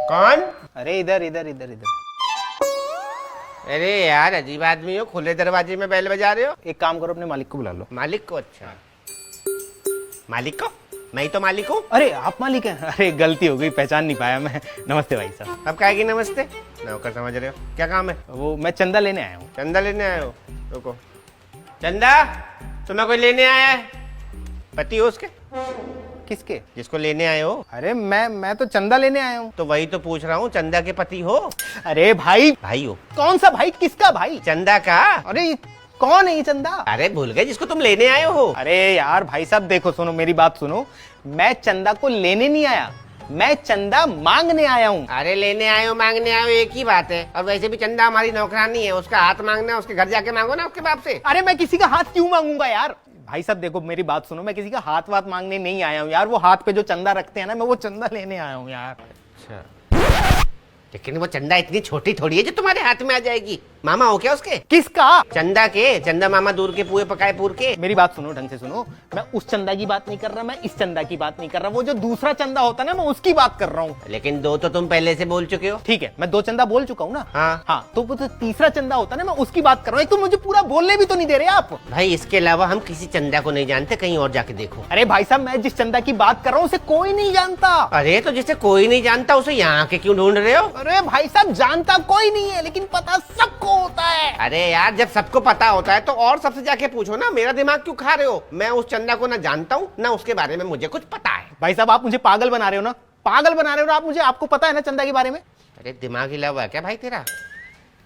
कौन? अरे इधर इधर इधर इधर। अरे यार अजीब आदमी हो, खुले दरवाजे में बेल बजा रहे हो। एक काम करो, अपने मालिक को बुला लो। मालिक को? अच्छा, मालिक को? मैं ही तो मालिक हूँ। अरे आप मालिक हैं? अरे गलती हो गई, पहचान नहीं पाया मैं। नमस्ते भाई साहब। अब काहे की नमस्ते? नौकर समझ रहे हो? क्या काम है? वो मैं चंदा लेने आया हूँ। चंदा लेने आए हो? रुको। चंदा, तुम्हें कोई लेने आया है? पति हो उसके? किसके? जिसको लेने आए हो? अरे मैं तो चंदा लेने आया हूँ। तो वही तो पूछ रहा हूँ, चंदा के पति हो? अरे भाई, भाई हो? कौन सा भाई? किसका भाई? चंदा का। अरे कौन है ये चंदा? अरे भूल गए, जिसको तुम लेने आए हो। अरे यार भाई साहब देखो, सुनो मेरी बात सुनो। मैं चंदा को लेने नहीं आया, मैं चंदा मांगने आया हूँ। अरे लेने आए हो मांगने आए हो एक ही बात है। और वैसे भी चंदा हमारी नौकरानी है, उसका हाथ मांगना है, उसके घर जाके मांगो ना उसके बाप से। अरे मैं किसी का हाथ क्यों मांगूंगा यार? भाई साहब देखो मेरी बात सुनो, मैं किसी का हाथ वाथ मांगने नहीं आया हूँ यार। वो हाथ पे जो चंदा रखते हैं ना, मैं वो चंदा लेने आया हूँ यार। अच्छा, लेकिन वो चंदा इतनी छोटी थोड़ी है जो तुम्हारे हाथ में आ जाएगी। मामा हो क्या उसके? किसका? चंदा के। चंदा मामा दूर के पुए पकाए पूर के। मेरी बात सुनो, ढंग से सुनो। मैं उस चंदा की बात नहीं कर रहा, मैं इस चंदा की बात नहीं कर रहा। वो जो दूसरा चंदा होता है ना, मैं उसकी बात कर रहा हूँ। लेकिन दो तो तुम पहले से बोल चुके हो। ठीक है, मैं 2 चंदा बोल चुका हूँ ना। हाँ। तो वो जो तीसरा चंदा होता है ना, मैं उसकी बात कर रहा हूँ। एक तो मुझे पूरा बोलने भी तो नहीं दे रहे आप। भाई इसके अलावा हम किसी चंदा को नहीं जानते, कहीं और जाके देखो। अरे भाई साहब, मैं जिस चंदा की बात कर रहा हूँ उसे कोई नहीं जानता। अरे तो जिसे कोई नहीं जानता उसे यहाँ के क्यों ढूंढ रहे हो? अरे भाई साहब, जानता कोई नहीं है लेकिन पता सबको होता है। अरे यार जब सबको पता होता है तो और सबसे जाके पूछो ना, मेरा दिमाग क्यों खा रहे हो? मैं उस चंदा को ना जानता हूँ ना उसके बारे में मुझे कुछ पता है। भाई साहब आप मुझे पागल बना रहे हो ना, पागल बना रहे हो ना आप मुझे। आपको पता है ना चंदा के बारे में? अरे दिमाग हिला हुआ है क्या भाई तेरा?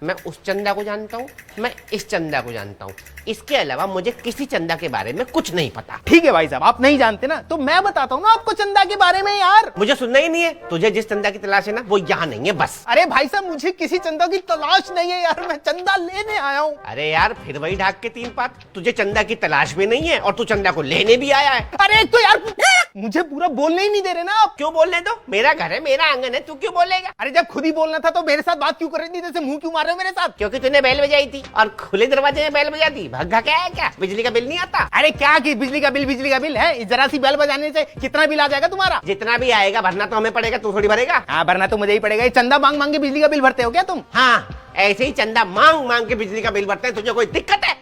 मैं उस चंदा को जानता हूँ, मैं इस चंदा को जानता हूँ, इसके अलावा मुझे किसी चंदा के बारे में कुछ नहीं पता। ठीक है भाई साहब, आप नहीं जानते ना, तो मैं बताता हूँ ना आपको चंदा के बारे में यार। मुझे सुनना ही नहीं है। तुझे जिस चंदा की तलाश है ना वो यहाँ नहीं है बस। अरे भाई साहब, मुझे किसी चंदा की तलाश नहीं है यार, मैं चंदा लेने आया हूँ। अरे यार फिर वही ढाक के 3 पात। तुझे चंदा की तलाश भी नहीं है और तू चंदा को लेने भी आया है। अरे तो यार मुझे पूरा बोलने ही नहीं दे रहे ना आप। क्यों बोलने दो? मेरा घर है, मेरा आंगन है, तू क्यों बोलेगा? अरे जब खुद ही बोलना था तो मेरे साथ बात क्यों कर रही थी? जैसे मुंह क्यों मार रहे हो मेरे साथ? क्योंकि तूने बेल बजाई थी और खुले दरवाजे में बेल बजा दी। भग्गा क्या है क्या? बिजली का बिल नहीं आता? अरे क्या कि बिजली का बिल है? जरा सी बेल बजाने से कितना बिल आ जाएगा तुम्हारा? जितना भी आएगा भरना तो हमें पड़ेगा, तू थोड़ी भरेगा। हाँ, भरना तो मुझे ही पड़ेगा। ये चंदा मांग मांग के बिजली का बिल भरते हो क्या तुम? हाँ, ऐसे ही चंदा मांग मांग के बिजली का बिल भरते हैं। तुझे कोई दिक्कत है?